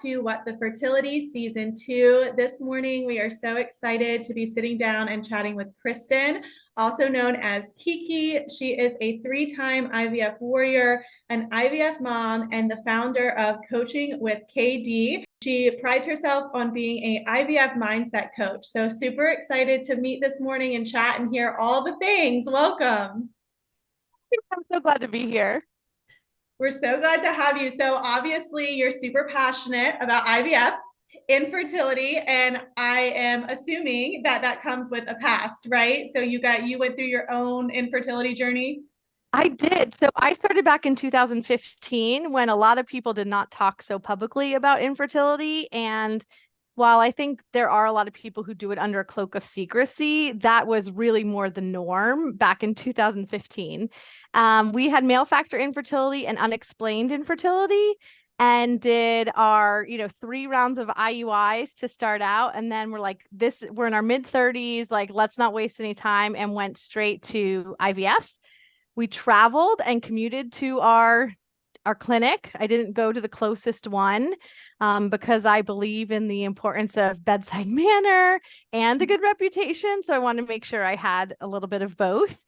to What the Fertility Season 2. This morning, we are so excited to be sitting down and chatting with Kristin, also known as Kiki. She is a three-time IVF warrior, an IVF mom, and the founder of Coaching with KD. She prides herself on being a IVF mindset coach. So super excited to meet this morning and chat and hear all the things. Welcome. I'm so glad to be here. We're so glad to have you. So obviously you're super passionate about IVF, infertility, and I am assuming that that comes with a past, right? So you went through your own infertility journey. I did. So I started back in 2015 when a lot of people did not talk so publicly about infertility. And while I think there are a lot of people who do it under a cloak of secrecy, that was really more the norm back in 2015. We had male factor infertility and unexplained infertility and did our, 3 rounds of IUIs to start out. And then we're like, we're in our mid 30s, like, let's not waste any time, and went straight to IVF. We traveled and commuted to our clinic. I didn't go to the closest one because I believe in the importance of bedside manner and a good reputation. So I wanted to make sure I had a little bit of both.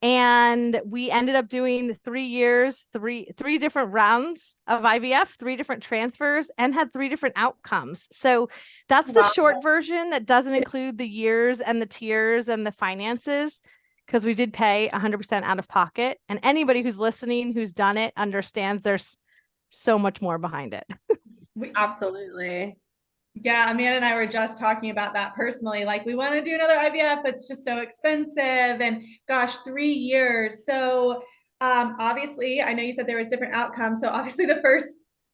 And we ended up doing 3 years, three different rounds of IVF, 3 different transfers, and had 3 different outcomes. So that's the short version that doesn't include the years and the tears and the finances, because we did pay 100% out of pocket. And anybody who's listening, who's done it, understands there's so much more behind it. Absolutely. Yeah, Amanda and I were just talking about that personally. Like, we want to do another IVF, but it's just so expensive. And gosh, 3 years. So obviously, I know you said there was different outcomes. So obviously the first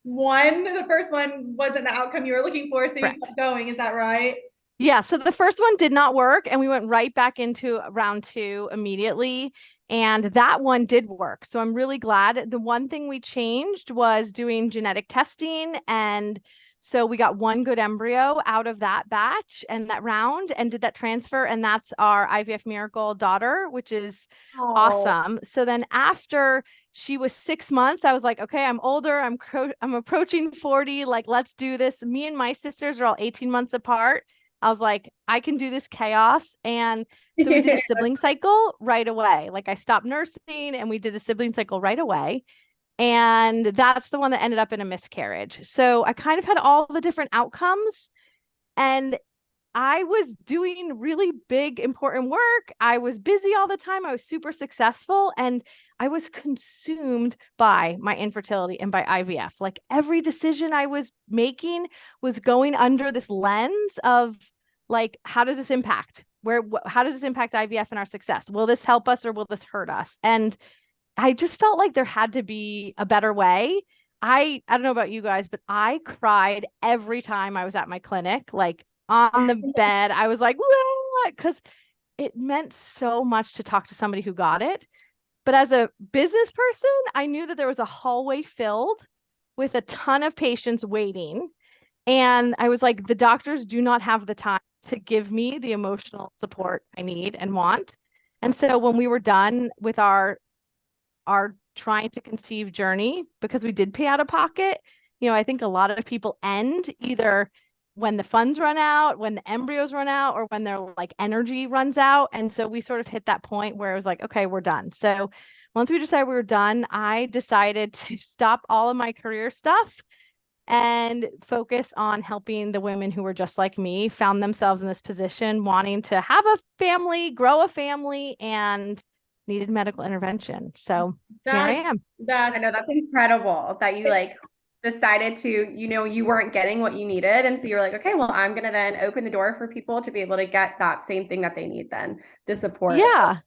one wasn't the outcome you were looking for. So you kept going. Is that right? Yeah, so the first one did not work, and we went right back into round 2 immediately, and that one did work. So I'm really glad. The one thing we changed was doing genetic testing, and so we got 1 good embryo out of that batch and that round and did that transfer, and that's our IVF Miracle daughter, which is awesome. So then after she was 6 months, I was like, okay, I'm older, I'm approaching 40, like, let's do this. Me and my sisters are all 18 months apart. I was like, I can do this chaos. And so we did a sibling cycle right away. Like, I stopped nursing and we did the sibling cycle right away. And that's the one that ended up in a miscarriage. So I kind of had all the different outcomes, and I was doing really big, important work. I was busy all the time. I was super successful, and I was consumed by my infertility and by IVF. Like, every decision I was making was going under this lens of, like, how does this impact? How does this impact IVF and our success? Will this help us or will this hurt us? And I just felt like there had to be a better way. I don't know about you guys, but I cried every time I was at my clinic, like on the bed. I was like, because it meant so much to talk to somebody who got it. But as a business person, I knew that there was a hallway filled with a ton of patients waiting. And I was like, the doctors do not have the time to give me the emotional support I need and want. And so when we were done with our trying to conceive journey, because we did pay out of pocket, I think a lot of people end either when the funds run out, when the embryos run out, or when their like energy runs out. And so we sort of hit that point where it was like, okay, we're done. So once we decided we were done, I decided to stop all of my career stuff and focus on helping the women who were just like me, found themselves in this position, wanting to have a family, grow a family, and needed medical intervention. So here I am. I know, that's incredible that you like decided to, you weren't getting what you needed. And so you're like, okay, well, I'm going to then open the door for people to be able to get that same thing that they need then, the support. Yeah.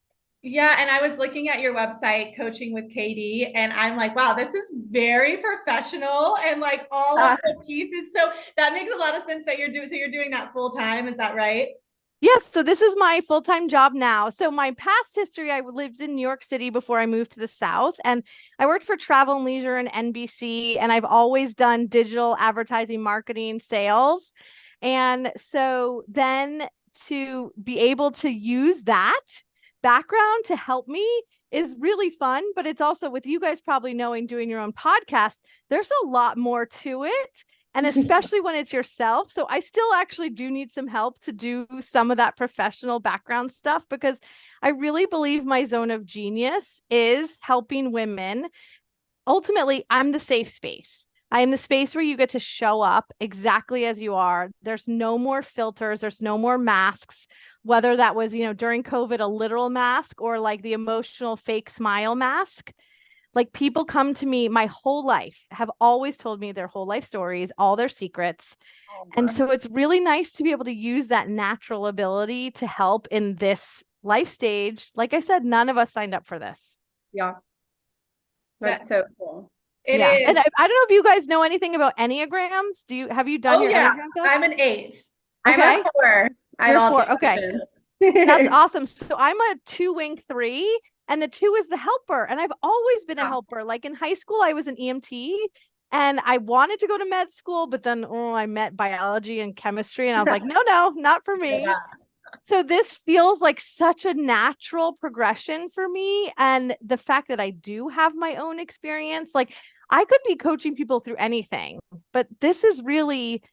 Yeah. And I was looking at your website, Coaching with KD, and I'm like, wow, this is very professional and like all of the pieces. So that makes a lot of sense that you're doing that full time. Is that right? Yes. So this is my full-time job now. So my past history, I lived in New York City before I moved to the South, and I worked for Travel and Leisure and NBC, and I've always done digital advertising, marketing, sales. And so then to be able to use that background to help me is really fun, but it's also, with you guys probably knowing, doing your own podcast, there's a lot more to it. And especially when it's yourself. So I still actually do need some help to do some of that professional background stuff, because I really believe my zone of genius is helping women. Ultimately, I'm the safe space. I am the space where you get to show up exactly as you are. There's no more filters. There's no more masks, whether that was, during COVID, a literal mask or like the emotional fake smile mask. Like, people come to me my whole life, have always told me their whole life stories, all their secrets. And so it's really nice to be able to use that natural ability to help in this life stage. Like I said, none of us signed up for this. Yeah. That's so cool. It is. And I don't know if you guys know anything about Enneagrams. Have you done your Enneagram test? I'm an 8. I'm a 4. You're a 4. Okay. That's awesome. So I'm a 2-wing 3. And the 2 is the helper. And I've always been a helper. Like in high school, I was an EMT and I wanted to go to med school, but then I met biology and chemistry. And I was like, no, not for me. Yeah. So this feels like such a natural progression for me. And the fact that I do have my own experience, like I could be coaching people through anything, but this is really,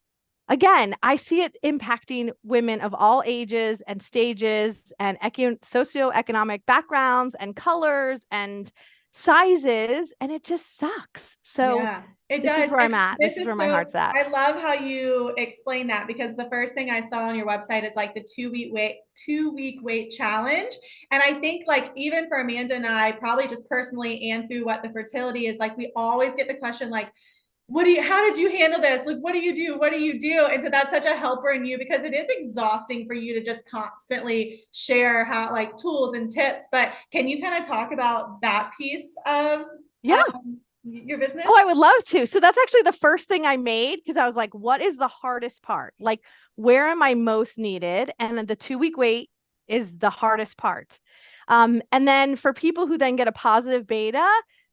again, I see it impacting women of all ages and stages and socioeconomic backgrounds and colors and sizes, and it just sucks. So it this does. is where I'm at. This is where my heart's at. I love how you explain that, because the first thing I saw on your website is like the 2-week wait challenge. And I think like even for Amanda and I, probably just personally and through What the Fertility is, like we always get the question like, how did you handle this? Like, what do you do? What do you do? And so that's such a helper in you, because it is exhausting for you to just constantly share how like tools and tips. But can you kind of talk about that piece of your business? Oh, I would love to. So that's actually the first thing I made, because I was like, what is the hardest part? Like, where am I most needed? And then the 2-week wait is the hardest part. And then for people who then get a positive beta,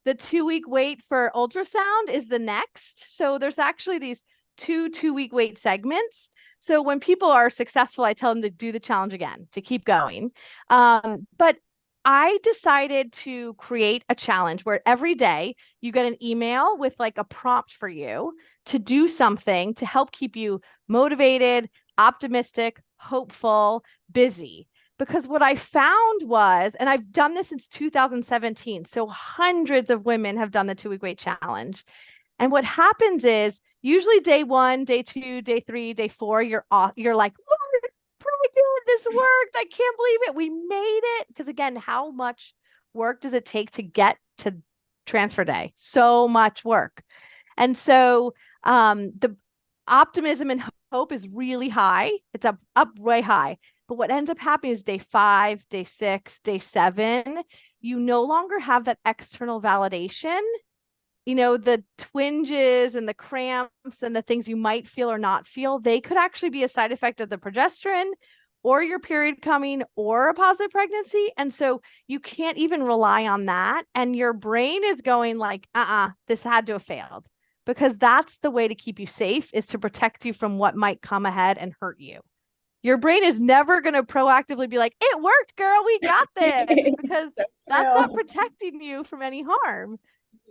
the 2-week wait for ultrasound is the next. So there's actually these 2-week wait segments. So when people are successful, I tell them to do the challenge again, to keep going. But I decided to create a challenge where every day you get an email with like a prompt for you to do something to help keep you motivated, optimistic, hopeful, busy. Because what I found was, and I've done this since 2017, so hundreds of women have done the 2-week wait challenge. And what happens is usually day 1, day 2, day 3, day 4, you're like, what? Pretty good. This worked. I can't believe it. We made it. Because again, how much work does it take to get to transfer day? So much work. And so the optimism and hope is really high. It's up way high. But what ends up happening is day 5, day 6, day 7, you no longer have that external validation. The twinges and the cramps and the things you might feel or not feel, they could actually be a side effect of the progesterone or your period coming or a positive pregnancy. And so you can't even rely on that. And your brain is going like, this had to have failed, because that's the way to keep you safe, is to protect you from what might come ahead and hurt you. Your brain is never going to proactively be like, it worked, girl, we got this, because that's not protecting you from any harm.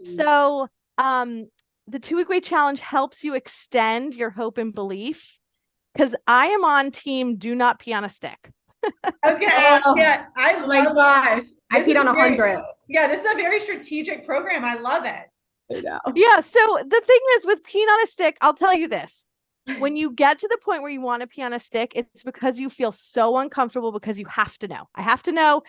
So the 2-week wait challenge helps you extend your hope and belief, because I am on team do not pee on a stick. I was going to ask, oh my gosh. I peed on 100. Yeah, this is a very strategic program. I love it. I know. Yeah, so the thing is with peeing on a stick, I'll tell you this. When you get to the point where you want to pee on a stick, it's because you feel so uncomfortable, because you have to know. I have to know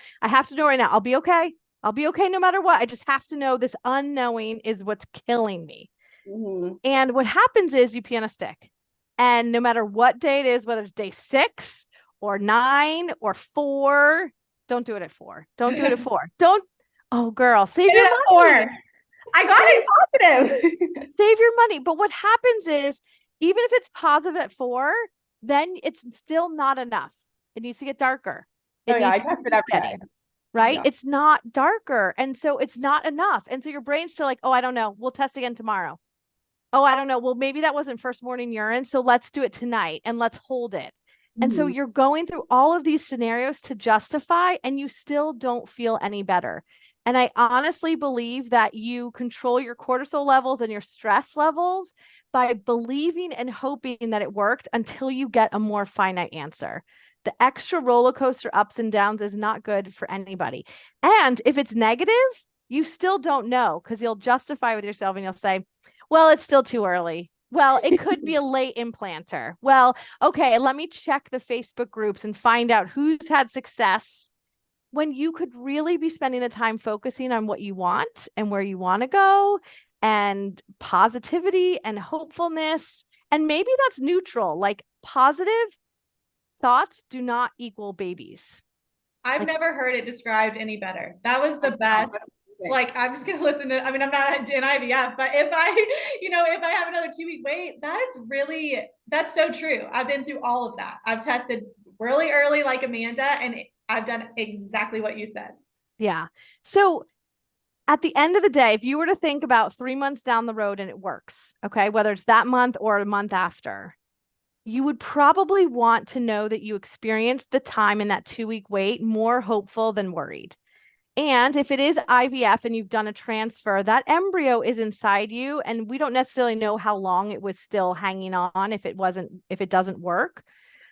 right now. I'll be okay. I'll be okay no matter what. I just have to know. This unknowing is what's killing me. Mm-hmm. And what happens is you pee on a stick. And no matter what day it is, whether it's day 6 or 9 or 4, don't do it at 4. Don't do it at 4. Oh girl, save your money. I got it positive. Save your money. But what happens is, even if it's positive at 4, then it's still not enough. It needs to get darker. I test it every day. Right? Yeah. It's not darker. And so it's not enough. And so your brain's still like, oh, I don't know. We'll test again tomorrow. Oh, I don't know. Well, maybe that wasn't first morning urine. So let's do it tonight and let's hold it. Mm-hmm. And so you're going through all of these scenarios to justify, and you still don't feel any better. And I honestly believe that you control your cortisol levels and your stress levels by believing and hoping that it worked until you get a more finite answer. The extra roller coaster ups and downs is not good for anybody. And if it's negative, you still don't know, because you'll justify with yourself and you'll say, well, it's still too early. Well, it could be a late implanter. Well, okay, let me check the Facebook groups and find out who's had success, when you could really be spending the time focusing on what you want and where you want to go, and positivity and hopefulness. And maybe that's neutral, like positive thoughts do not equal babies. I've never heard it described any better. That was the best. Like, I'm just going to listen to, I mean, I'm not in IVF, but if I have another 2-week wait, that's so true. I've been through all of that. I've tested really early, like Amanda, and I've done exactly what you said. Yeah. So at the end of the day, if you were to think about 3 months down the road and it works, okay, whether it's that month or a month after, you would probably want to know that you experienced the time in that 2-week wait more hopeful than worried. And if it is IVF and you've done a transfer, that embryo is inside you, and we don't necessarily know how long it was still hanging on if it doesn't work.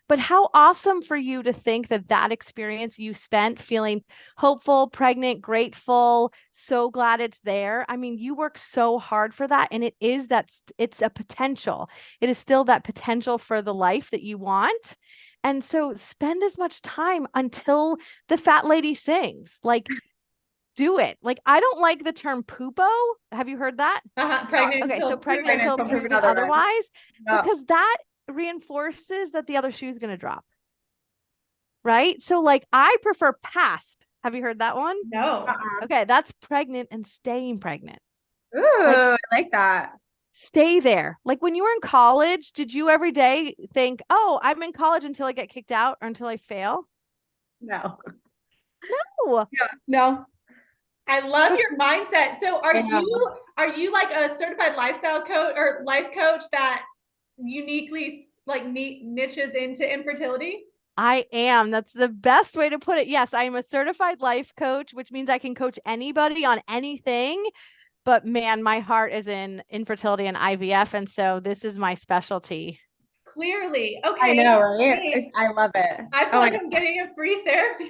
But how awesome for you to think that that experience you spent feeling hopeful, pregnant, grateful, so glad it's there. I mean, you work so hard for that. And it's a potential. It is still that potential for the life that you want. And so spend as much time until the fat lady sings. Like, do it. Like, I don't like the term poopo. Have you heard that? Pregnant. Okay, so pregnant until proven otherwise, because that reinforces that the other shoe is going to drop. Right? So like, I prefer PASP. Have you heard that one? No. Okay, that's pregnant and staying pregnant. Ooh, I like that. Stay there. Like, when you were in college, did you every day think, oh, I'm in college until I get kicked out or until I fail? No. No. Yeah, no. I love your mindset. So are you like a certified lifestyle coach or life coach that uniquely like niches into infertility? I am. That's the best way to put it. Yes, I am a certified life coach, which means I can coach anybody on anything. But man, my heart is in infertility and IVF. And so this is my specialty. Clearly. Okay. I know, right? I love it. I feel like I'm getting a free therapy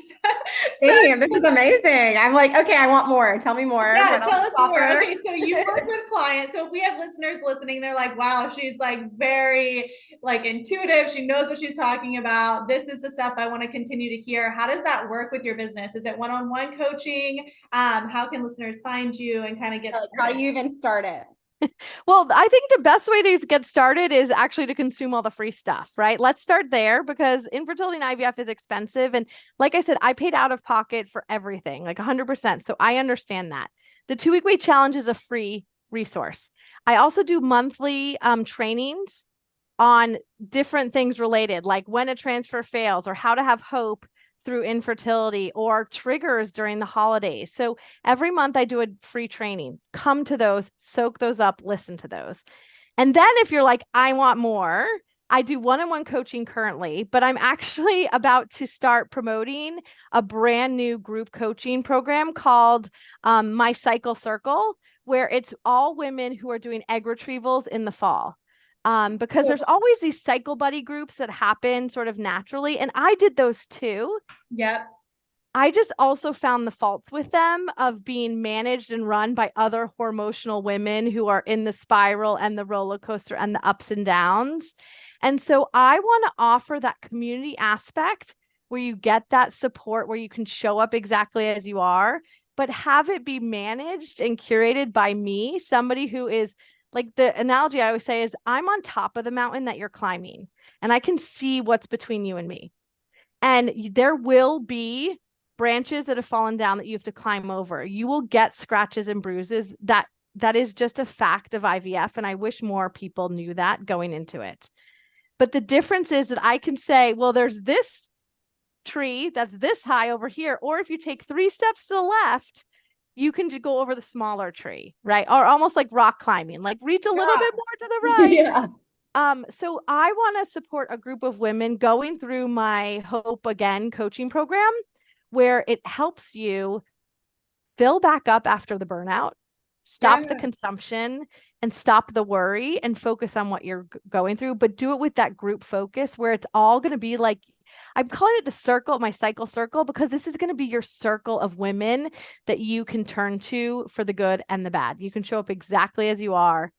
Damn, this is amazing. I'm like, okay, I want more. Tell me more. Yeah, tell us more. Okay, so you work with clients. So if we have listeners listening, they're like, wow, she's like very like intuitive. She knows what she's talking about. This is the stuff I want to continue to hear. How does that work with your business? Is it one-on-one coaching? How can listeners find you and kind of get started? How do you even start it? Well, I think the best way to get started is actually to consume all the free stuff, right? Let's start there, because infertility and IVF is expensive. And like I said, I paid out of pocket for everything, like 100%. So I understand that. The 2-week wait challenge is a free resource. I also do monthly trainings on different things related, like when a transfer fails or how to have hope through infertility or triggers during the holidays. So every month I do a free training. Come to those, soak those up, listen to those. And then if you're like, I want more, I do one-on-one coaching currently, but I'm actually about to start promoting a brand new group coaching program called My Cycle Circle, where it's all women who are doing egg retrievals in the fall. Because there's always these cycle buddy groups that happen sort of naturally. And I did those too. Yep. I just also found the faults with them of being managed and run by other hormonal women who are in the spiral and the roller coaster and the ups and downs. And so I want to offer that community aspect where you get that support, where you can show up exactly as you are, but have it be managed and curated by me, somebody who is, like, the analogy I always say is, I'm on top of the mountain that you're climbing, and I can see what's between you and me. And there will be branches that have fallen down that you have to climb over. You will get scratches and bruises. That is just a fact of IVF. And I wish more people knew that going into it. But the difference is that I can say, well, there's this tree that's this high over here. Or if you take 3 steps to the left, you can go over the smaller tree, right? Or almost like rock climbing, like reach a little bit more to the right. Yeah. So I want to support a group of women going through my Hope Again coaching program, where it helps you fill back up after the burnout, stop the Yeah. consumption, and stop the worry and focus on what you're going through, but do it with that group focus where it's all going to be like, I'm calling it the circle, my cycle circle, because this is going to be your circle of women that you can turn to for the good and the bad. You can show up exactly as you are.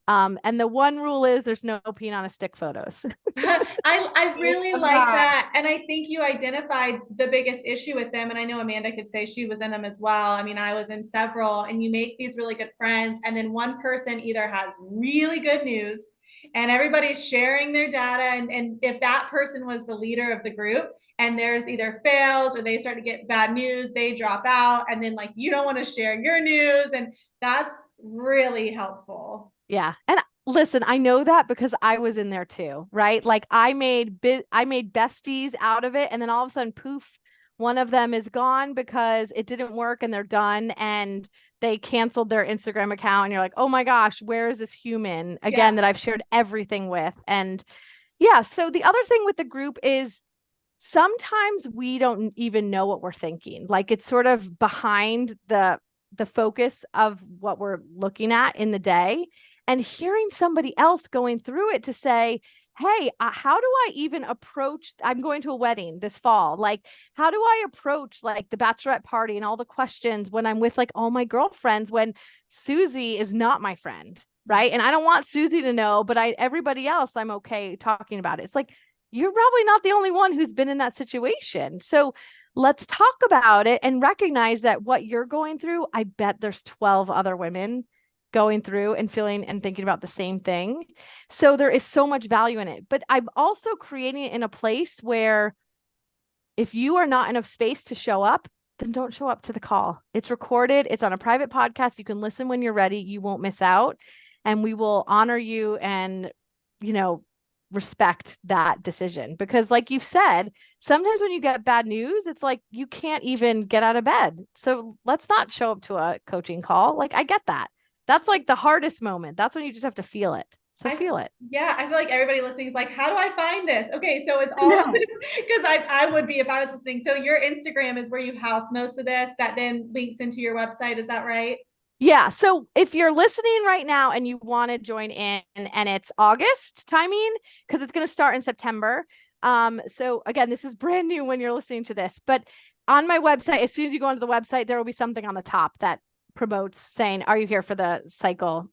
And the one rule is there's no peeing on a stick photos. I really Love like that. that. And I think you identified the biggest issue with them. And I know Amanda could say she was in them as well. I mean, I was in several, and you make these really good friends. And then one person either has really good news and everybody's sharing their data. And if that person was the leader of the group and there's either fails or they start to get bad news, they drop out. And then like, you don't want to share your news. And that's really helpful. Yeah. And listen, I know that because I was in there too, right? Like I made besties out of it, and then all of a sudden, poof, one of them is gone because it didn't work and they're done and they canceled their Instagram account, and you're like, "Oh my gosh, where is this human again that I've shared everything with?" And yeah, so the other thing with the group is sometimes we don't even know what we're thinking. Like it's sort of behind the focus of what we're looking at in the day, and hearing somebody else going through it to say, hey, how do I even approach, I'm going to a wedding this fall, like how do I approach like the bachelorette party and all the questions when I'm with like all my girlfriends, when Susie is not my friend, right? And I don't want Susie to know, but everybody else, I'm okay talking about it. It's like, you're probably not the only one who's been in that situation. So let's talk about it and recognize that what you're going through, I bet there's 12 other women going through and feeling and thinking about the same thing. So there is so much value in it. But I'm also creating it in a place where if you are not in a space to show up, then don't show up to the call. It's recorded. It's on a private podcast. You can listen when you're ready. You won't miss out. And we will honor you and, respect that decision. Because like you've said, sometimes when you get bad news, it's like you can't even get out of bed. So let's not show up to a coaching call. Like I get that. That's like the hardest moment. That's when you just have to feel it. So feel it. Yeah, I feel like everybody listening is like, how do I find this? Okay, so it's all of this because I would be if I was listening. So your Instagram is where you house most of this that then links into your website. Is that right? Yeah. So if you're listening right now and you want to join in and it's August timing, because it's going to start in September. So again, this is brand new when you're listening to this, but on my website, as soon as you go onto the website, there will be something on the top that promotes saying, are you here for the cycle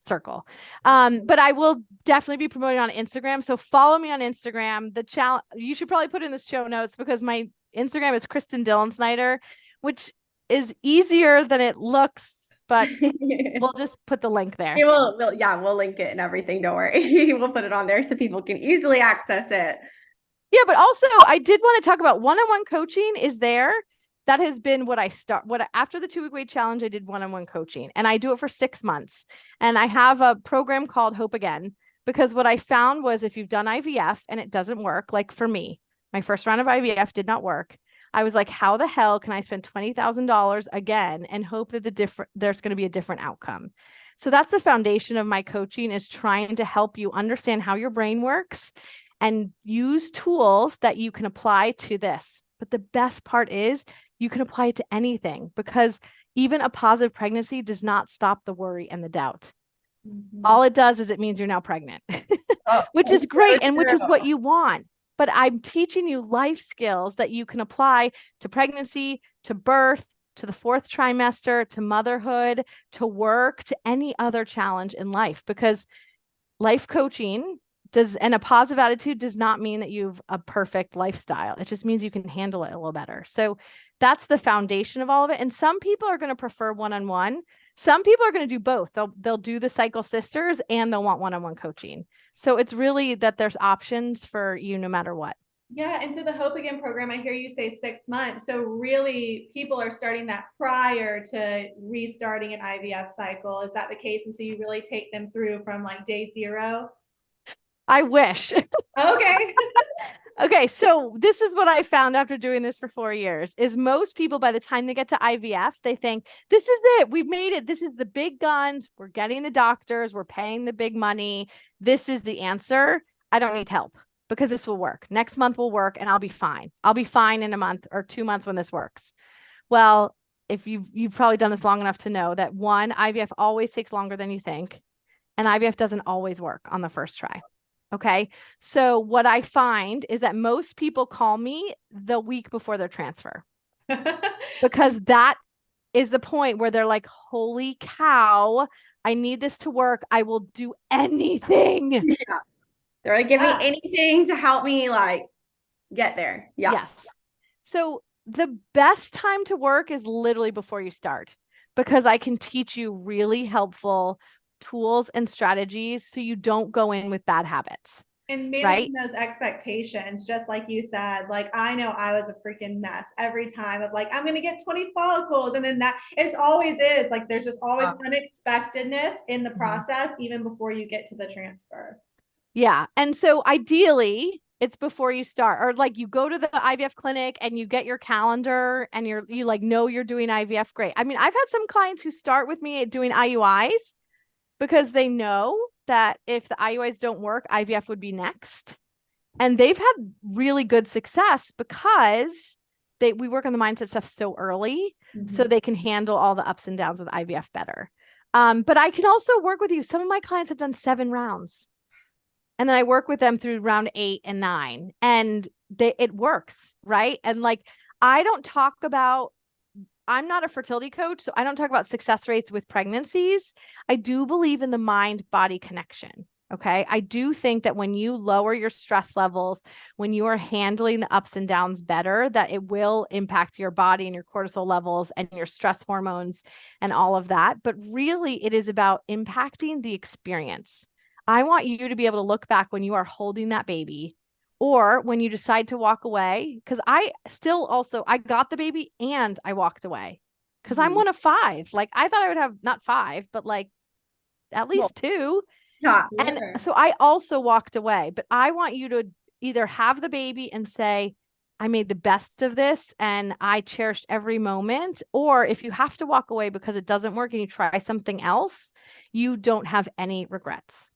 circle? But I will definitely be promoting on Instagram. So follow me on Instagram. The challenge, you should probably put in the show notes because my Instagram is Kristin Dillensnyder, which is easier than it looks, but we'll just put the link there. We'll link it and everything. Don't worry. We'll put it on there so people can easily access it. Yeah, but also I did want to talk about one-on-one coaching is there. That has been after the 2-week weight challenge, I did one-on-one coaching, and I do it for 6 months. And I have a program called Hope Again, because what I found was if you've done IVF and it doesn't work, like for me, my first round of IVF did not work. I was like, how the hell can I spend $20,000 again and hope that there's going to be a different outcome? So that's the foundation of my coaching, is trying to help you understand how your brain works and use tools that you can apply to this. But the best part is you can apply it to anything, because even a positive pregnancy does not stop the worry and the doubt. Mm-hmm. All it does is it means you're now pregnant, which is great. And which is what you want. But I'm teaching you life skills that you can apply to pregnancy, to birth, to the 4th trimester, to motherhood, to work, to any other challenge in life, because life coaching and a positive attitude does not mean that you've a perfect lifestyle. It just means you can handle it a little better. So that's the foundation of all of it. And some people are going to prefer one-on-one. Some people are going to do both. They'll do the Cycle Sisters and they'll want one-on-one coaching. So it's really that there's options for you no matter what. Yeah. And so the Hope Again program, I hear you say 6 months. So really people are starting that prior to restarting an IVF cycle. Is that the case? And so you really take them through from like day 0? I wish. Okay. Okay, so this is what I found after doing this for 4 years, is most people, by the time they get to IVF, they think, this is it. We've made it. This is the big guns. We're getting the doctors. We're paying the big money. This is the answer. I don't need help because this will work. Next month will work and I'll be fine. I'll be fine in a month or 2 months when this works. Well, if you've probably done this long enough to know that one, IVF always takes longer than you think, and IVF doesn't always work on the first try. Okay. So what I find is that most people call me the week before their transfer because that is the point where they're like, holy cow, I need this to work. I will do anything. Yeah. They're like, give me anything to help me like get there. Yeah. Yes. So the best time to work is literally before you start, because I can teach you really helpful tools and strategies so you don't go in with bad habits. And managing those expectations, just like you said, like I know I was a freaking mess every time of like, I'm going to get 20 follicles. And then that it always is like, there's just always unexpectedness in the process, even before you get to the transfer. Yeah. And so ideally it's before you start, or like you go to the IVF clinic and you get your calendar and you like know you're doing IVF. Great. I mean, I've had some clients who start with me doing IUIs because they know that if the IUIs don't work, IVF would be next. And they've had really good success because we work on the mindset stuff so early, so they can handle all the ups and downs with IVF better. But I can also work with you. Some of my clients have done 7 rounds. And then I work with them through round 8 and 9, and it works, right? And like, I'm not a fertility coach, so I don't talk about success rates with pregnancies. I do believe in the mind-body connection. Okay. I do think that when you lower your stress levels, when you are handling the ups and downs better, that it will impact your body and your cortisol levels and your stress hormones and all of that. But really, it is about impacting the experience. I want you to be able to look back when you are holding that baby or when you decide to walk away. Because I got the baby and I walked away because I'm one of 5. Like I thought I would have not 5, but like at least 2. Yeah. And so I also walked away, but I want you to either have the baby and say, I made the best of this and I cherished every moment. Or if you have to walk away because it doesn't work and you try something else, you don't have any regrets.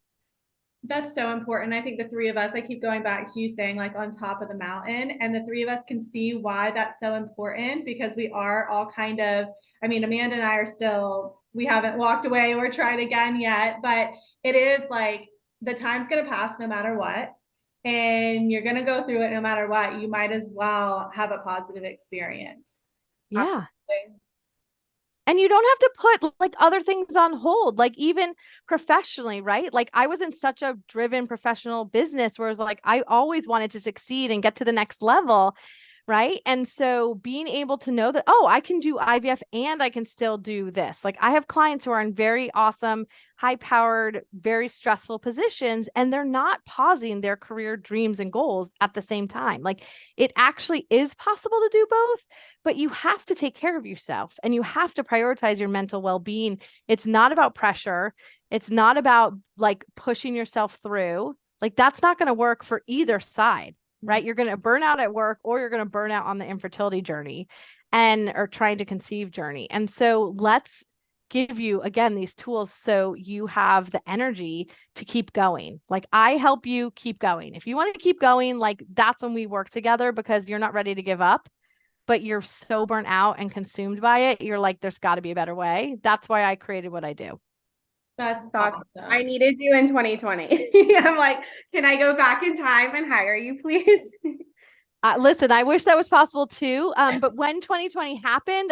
That's so important. I think the 3 of us, I keep going back to you saying like on top of the mountain, and the 3 of us can see why that's so important because we are all kind of, I mean, Amanda and I are still, we haven't walked away or tried again yet, but it is like the time's going to pass no matter what. And you're going to go through it no matter what. You might as well have a positive experience. Yeah. Absolutely. And you don't have to put like other things on hold, like even professionally, right? Like I was in such a driven professional business where it was like, I always wanted to succeed and get to the next level. Right. And so being able to know that, oh, I can do IVF and I can still do this. Like I have clients who are in very awesome, high powered, very stressful positions, and they're not pausing their career dreams and goals at the same time. Like it actually is possible to do both, but you have to take care of yourself and you have to prioritize your mental well-being. It's not about pressure. It's not about like pushing yourself through. Like that's not going to work for either side. Right? You're going to burn out at work or you're going to burn out on the infertility journey or trying to conceive journey. And so let's give you, again, these tools so you have the energy to keep going. Like I help you keep going. If you want to keep going, like that's when we work together because you're not ready to give up, but you're so burnt out and consumed by it. You're like, there's got to be a better way. That's why I created what I do. That's awesome. I needed you in 2020. I'm like, can I go back in time and hire you, please? Listen, I wish that was possible too. But when 2020 happened,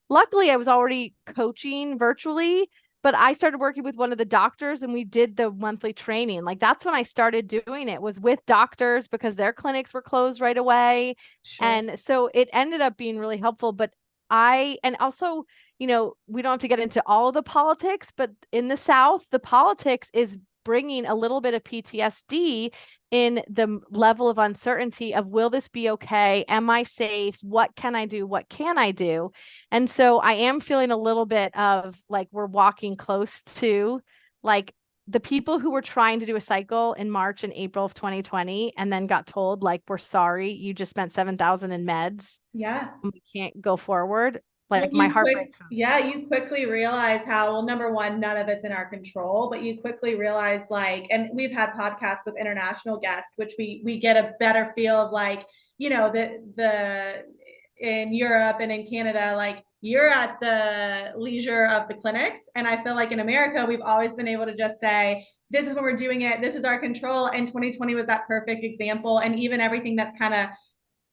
luckily I was already coaching virtually, but I started working with one of the doctors and we did the monthly training. Like that's when I started doing it, was with doctors because their clinics were closed right away. Sure. And so it ended up being really helpful. But and also, we don't have to get into all of the politics, but in the South, the politics is bringing a little bit of PTSD in the level of uncertainty of, will this be okay? Am I safe? What can I do? What can I do? And so I am feeling a little bit of like, we're walking close to like the people who were trying to do a cycle in March and April of 2020, and then got told like, we're sorry, you just spent 7,000 in meds. Yeah. We can't go forward. Like my heart breaks. Yeah, you quickly realize how, well, number one, none of it's in our control, but you quickly realize like, and we've had podcasts with international guests, which we get a better feel of like, the in Europe and in Canada, like you're at the leisure of the clinics. And I feel like in America, we've always been able to just say, this is when we're doing it. This is our control. And 2020 was that perfect example. And even everything that's kind of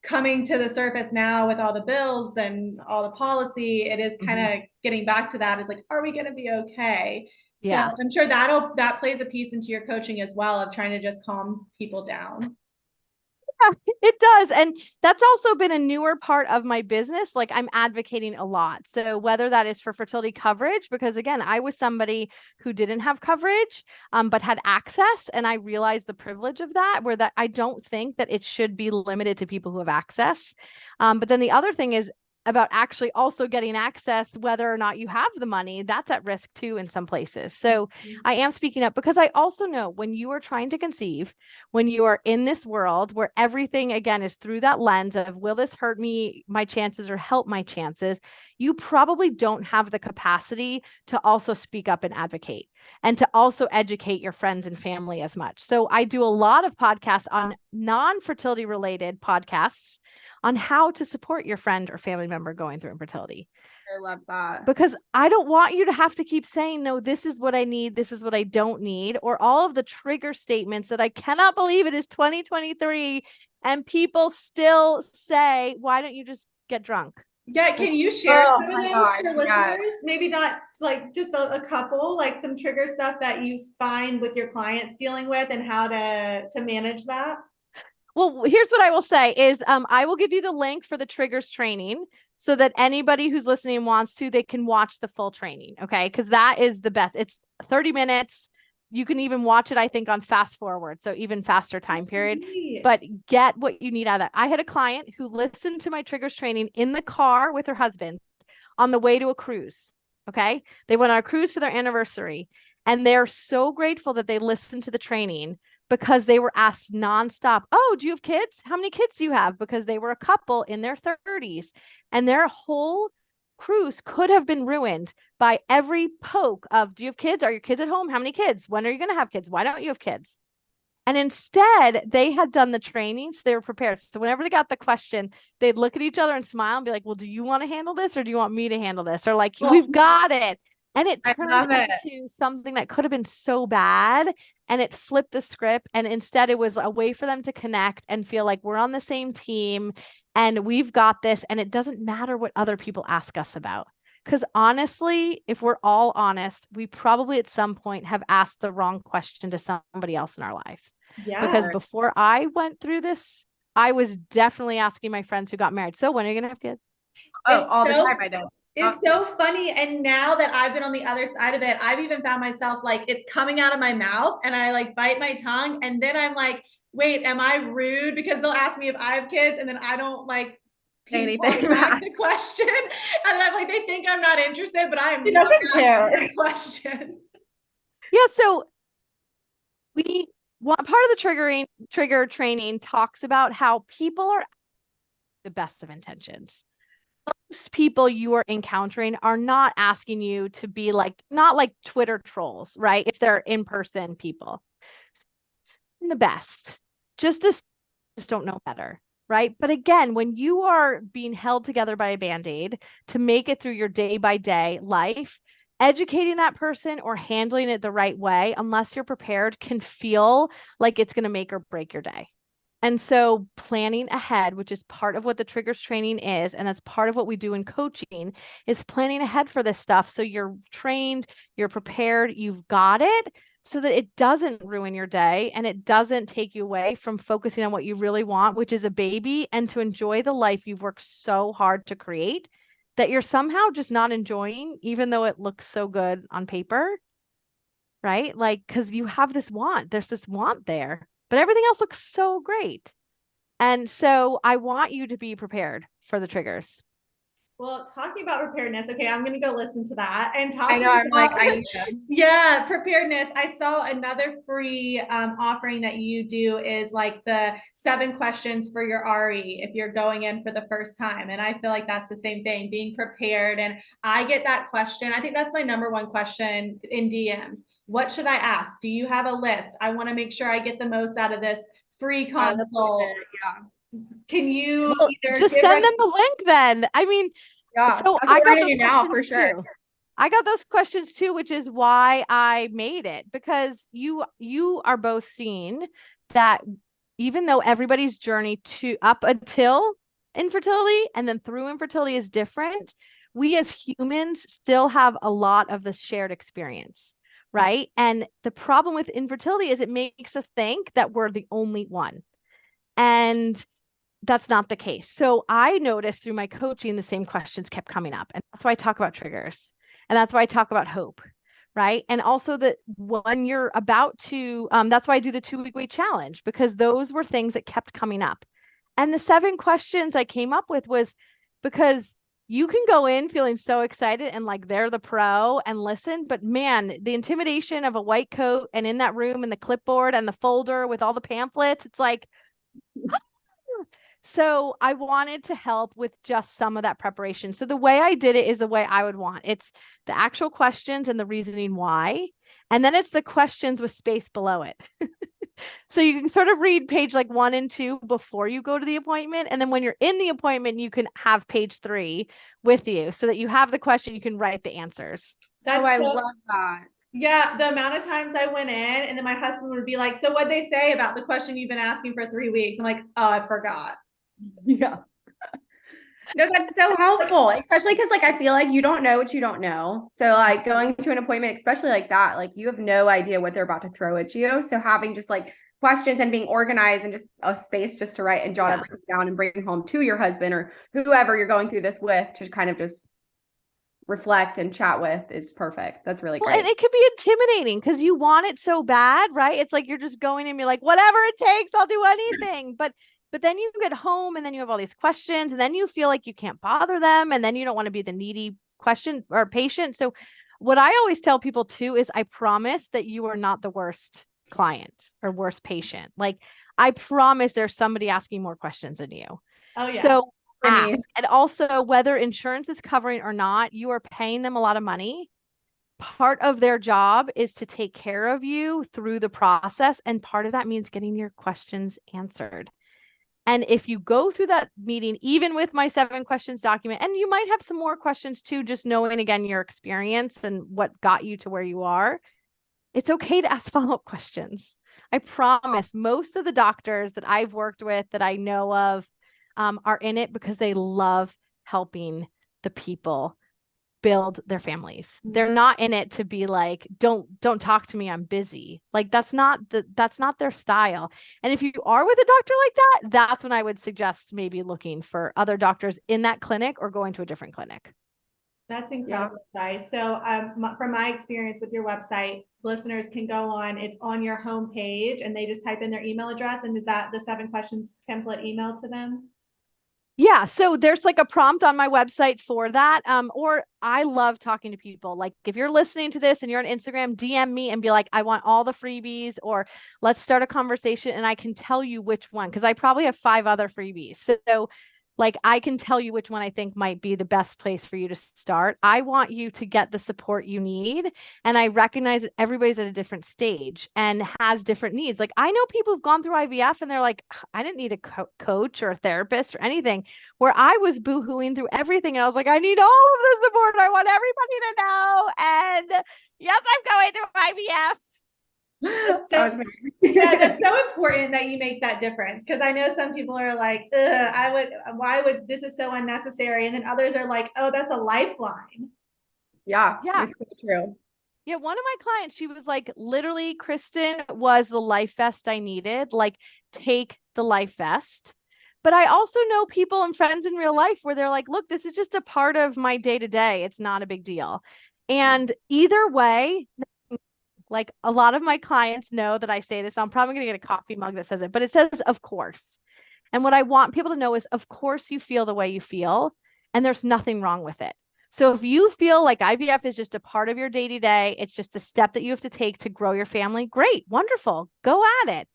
coming to the surface now with all the bills and all the policy, it is kind of getting back to that. Is like, are we going to be okay? Yeah. So I'm sure that plays a piece into your coaching as well, of trying to just calm people down. It does. And that's also been a newer part of my business. Like I'm advocating a lot. So whether that is for fertility coverage, because again, I was somebody who didn't have coverage, but had access. And I realized the privilege of that, where that I don't think that it should be limited to people who have access. But then the other thing is about actually also getting access, whether or not you have the money, that's at risk too in some places. So I am speaking up because I also know when you are trying to conceive, when you are in this world where everything again is through that lens of, will this hurt me, my chances, or help my chances? You probably don't have the capacity to also speak up and advocate and to also educate your friends and family as much. So I do a lot of podcasts on non-fertility related podcasts on how to support your friend or family member going through infertility. I love that. Because I don't want you to have to keep saying, no, this is what I need, this is what I don't need, or all of the trigger statements that I cannot believe it is 2023 and people still say, why don't you just get drunk? Yeah, can you share some of those for listeners? Yes. Maybe not like just a couple, like some trigger stuff that you find with your clients dealing with and how to manage that. Well, here's what I will say is I will give you the link for the triggers training so that anybody who's listening wants to, they can watch the full training. Okay. Because that is the best. It's 30 minutes. You can even watch it, I think, on fast forward. So even faster time period, but get what you need out of that. I had a client who listened to my triggers training in the car with her husband on the way to a cruise. Okay. They went on a cruise for their anniversary and they're so grateful that they listened to the training because they were asked nonstop, oh, do you have kids? How many kids do you have? Because they were a couple in their 30s and their whole cruise could have been ruined by every poke of, do you have kids? Are your kids at home? How many kids? When are you going to have kids? Why don't you have kids? And instead, they had done the training, so they were prepared. So whenever they got the question, they'd look at each other and smile and be like, well, do you want to handle this or do you want me to handle this? Or like, we've got it. And it turned into something that could have been so bad. And it flipped the script. And instead, it was a way for them to connect and feel like we're on the same team and we've got this. And it doesn't matter what other people ask us about. Because honestly, if we're all honest, we probably at some point have asked the wrong question to somebody else in our life. Yeah. Because before I went through this, I was definitely asking my friends who got married, so when are you going to have kids? Oh, all the time I did. It's so funny. And now that I've been on the other side of it, I've even found myself like it's coming out of my mouth and I like bite my tongue. And then I'm like, wait, am I rude? Because they'll ask me if I have kids and then I don't like anything back the question. And then I'm like, they think I'm not interested, but I'm not asking the question. Yeah. So part of the trigger training talks about how people are the best of intentions. Most people you are encountering are not asking you to be like, not like Twitter trolls, right? If they're in-person people, the best, just don't know better, right? But again, when you are being held together by a Band-Aid to make it through your day-by-day life, educating that person or handling it the right way, unless you're prepared, can feel like it's going to make or break your day. And so planning ahead, which is part of what the triggers training is, and that's part of what we do in coaching, is planning ahead for this stuff. So you're trained, you're prepared, you've got it, so that it doesn't ruin your day and it doesn't take you away from focusing on what you really want, which is a baby, and to enjoy the life you've worked so hard to create that you're somehow just not enjoying, even though it looks so good on paper, right? Like, because you have this want, there's this want there. But everything else looks so great. And so I want you to be prepared for the triggers. Well, talking about preparedness, okay, I'm going to go listen to that and talk. I know, I'm like, I need to. Yeah, preparedness. I saw another free offering that you do is like the 7 questions for your RE if you're going in for the first time. And I feel like that's the same thing, being prepared. And I get that question. I think that's my number one question in DMs. What should I ask? Do you have a list? I want to make sure I get the most out of this free consult. Yeah. Can you Well, either just give send them the link then. I mean, Yeah, so that's I what we're got gonna those do now questions for sure. too. I got those questions too, which is why I made it, because you are both seeing that even though everybody's journey to up until infertility and then through infertility is different, we as humans still have a lot of the shared experience, right? And the problem with infertility is it makes us think that we're the only one. And that's not the case. So I noticed through my coaching, the same questions kept coming up. And that's why I talk about triggers. And that's why I talk about hope. Right. And also that when you're about to, that's why I do the 2-week weight challenge, because those were things that kept coming up. And the 7 questions I came up with was because you can go in feeling so excited and like they're the pro and listen, but man, the intimidation of a white coat and in that room and the clipboard and the folder with all the pamphlets, it's like, so I wanted to help with just some of that preparation. So the way I did it is the way I would want. It's the actual questions and the reasoning why. And then it's the questions with space below it. So you can sort of read page like 1 and 2 before you go to the appointment. And then when you're in the appointment, you can have page 3 with you so that you have the question, you can write the answers. That's I so, love that. yeah, the amount of times I went in and then my husband would be like, so what'd they say about the question you've been asking for 3 weeks? I'm like, oh, I forgot. Yeah. No, that's so helpful, especially because like I feel like you don't know what you don't know. So like going to an appointment, especially like that, like you have no idea what they're about to throw at you. So having just like questions and being organized and just a space just to write and jot everything down and bring home to your husband or whoever you're going through this with to kind of just reflect and chat with is perfect. That's really Well, great. and it could be intimidating because you want it so bad, right? It's like you're just going and be like, whatever it takes, I'll do anything. But then you get home and then you have all these questions and then you feel like you can't bother them and then you don't want to be the needy question or patient. So what I always tell people too is I promise that you are not the worst client or worst patient. Like I promise there's somebody asking more questions than you. Oh yeah. So For me. ask. And also whether insurance is covering or not, you are paying them a lot of money. Part of their job is to take care of you through the process. And part of that means getting your questions answered. And if you go through that meeting, even with my 7 questions document, and you might have some more questions too, just knowing again your experience and what got you to where you are, it's okay to ask follow-up questions. I promise most of the doctors that I've worked with that I know of are in it because they love helping the people build their families. They're not in it to be like, don't talk to me, I'm busy. Like that's not their style. And if you are with a doctor like that, that's when I would suggest maybe looking for other doctors in that clinic or going to a different clinic. That's incredible advice. So from my experience with your website, listeners can go on, it's on your homepage and they just type in their email address. And is that the 7 questions template emailed to them? Yeah, so there's like a prompt on my website for that. Or I love talking to people. Like if you're listening to this and you're on Instagram, DM me and be like, I want all the freebies, or let's start a conversation and I can tell you which one, because I probably have 5 other freebies. So like I can tell you which one I think might be the best place for you to start. I want you to get the support you need. And I recognize that everybody's at a different stage and has different needs. Like I know people who've gone through IVF and they're like, I didn't need a coach or a therapist or anything, where I was boohooing through everything. And I was like, I need all of the support. I want everybody to know. And yes, I'm going through IVF. So, yeah, that's so important that you make that difference. Cause I know some people are like, why would, this is so unnecessary. And then others are like, oh, that's a lifeline. Yeah, Yeah. it's so true. Yeah, one of my clients, she was like, literally, Kristin was the life vest I needed. Like, take the life vest. But I also know people and friends in real life where they're like, look, this is just a part of my day to day. It's not a big deal. And either way, like a lot of my clients know that I say this. I'm probably going to get a coffee mug that says it, but it says, of course. And what I want people to know is, of course, you feel the way you feel, and there's nothing wrong with it. So if you feel like IVF is just a part of your day to day, it's just a step that you have to take to grow your family, great, wonderful, go at it.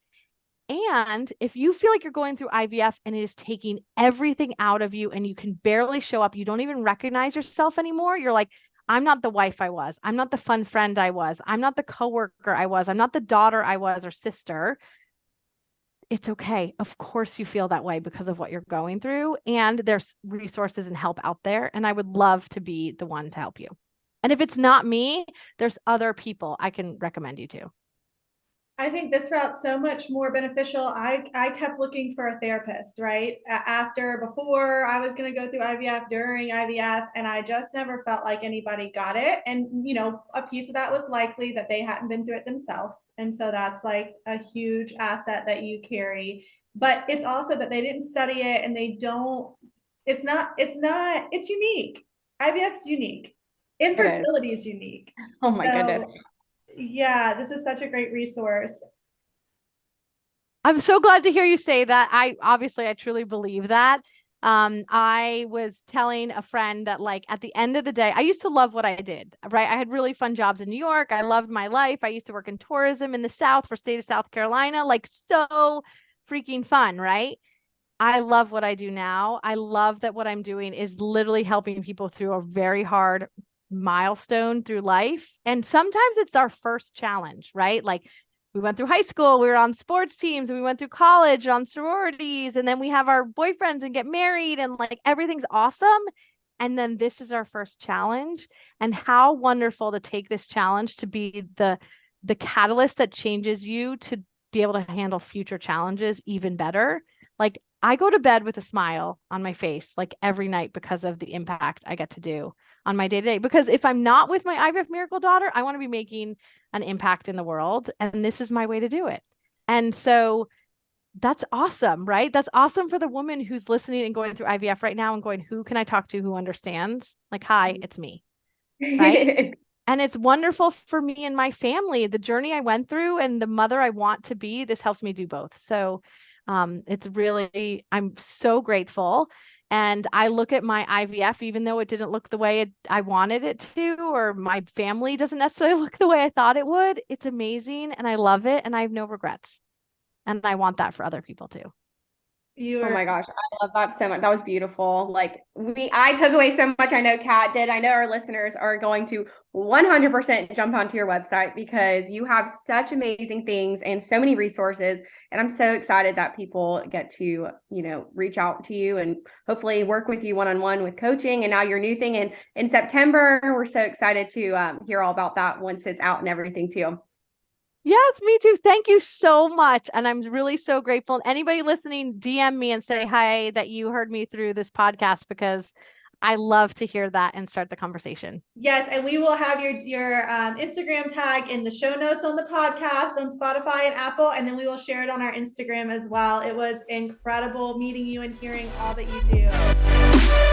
And if you feel like you're going through IVF and it is taking everything out of you and you can barely show up, you don't even recognize yourself anymore, you're like, I'm not the wife I was. I'm not the fun friend I was. I'm not the coworker I was. I'm not the daughter I was or sister. it's okay. Of course you feel that way because of what you're going through, and there's resources and help out there. And I would love to be the one to help you. And if it's not me, there's other people I can recommend you to. I think this route's so much more beneficial. I kept looking for a therapist, right? Before I was going to go through IVF, during IVF, and I just never felt like anybody got it. And, a piece of that was likely that they hadn't been through it themselves. And so that's like a huge asset that you carry. But it's also that they didn't study it and it's unique. IVF's unique. Infertility is unique. Oh my goodness. Yeah, this is such a great resource. I'm so glad to hear you say that. I truly believe that. I was telling a friend that like at the end of the day, I used to love what I did, right? I had really fun jobs in New York. I loved my life. I used to work in tourism in the South for state of South Carolina, like so freaking fun, right? I love what I do now. I love that what I'm doing is literally helping people through a very hard milestone through life. And sometimes it's our first challenge, right? Like we went through high school, we were on sports teams, and we went through college on sororities, and then we have our boyfriends and get married, and like everything's awesome. And then this is our first challenge. And how wonderful to take this challenge to be the catalyst that changes you to be able to handle future challenges even better. Like I go to bed with a smile on my face like every night because of the impact I get to do on my day-to-day. Because if I'm not with my IVF miracle daughter, I want to be making an impact in the world. And this is my way to do it. And so that's awesome, right? That's awesome for the woman who's listening and going through IVF right now and going, who can I talk to who understands? Like, hi, it's me, right? And it's wonderful for me and my family, the journey I went through and the mother I want to be. This helps me do both. So it's really, I'm so grateful. And I look at my IVF, even though it didn't look the way I wanted it to, or my family doesn't necessarily look the way I thought it would. It's amazing. And I love it. And I have no regrets. And I want that for other people too. Oh my gosh, I love that so much. That was beautiful. Like I took away so much. I know Kat did. I know our listeners are going to 100% jump onto your website because you have such amazing things and so many resources. And I'm so excited that people get to, reach out to you and hopefully work with you one-on-one with coaching. And now your new thing in September, we're so excited to hear all about that once it's out and everything too. Yes, me too. Thank you so much. And I'm really so grateful. And anybody listening, DM me and say hi that you heard me through this podcast, because I love to hear that and start the conversation. Yes, and we will have your Instagram tag in the show notes on the podcast on Spotify and Apple, and then we will share it on our Instagram as well. It was incredible meeting you and hearing all that you do.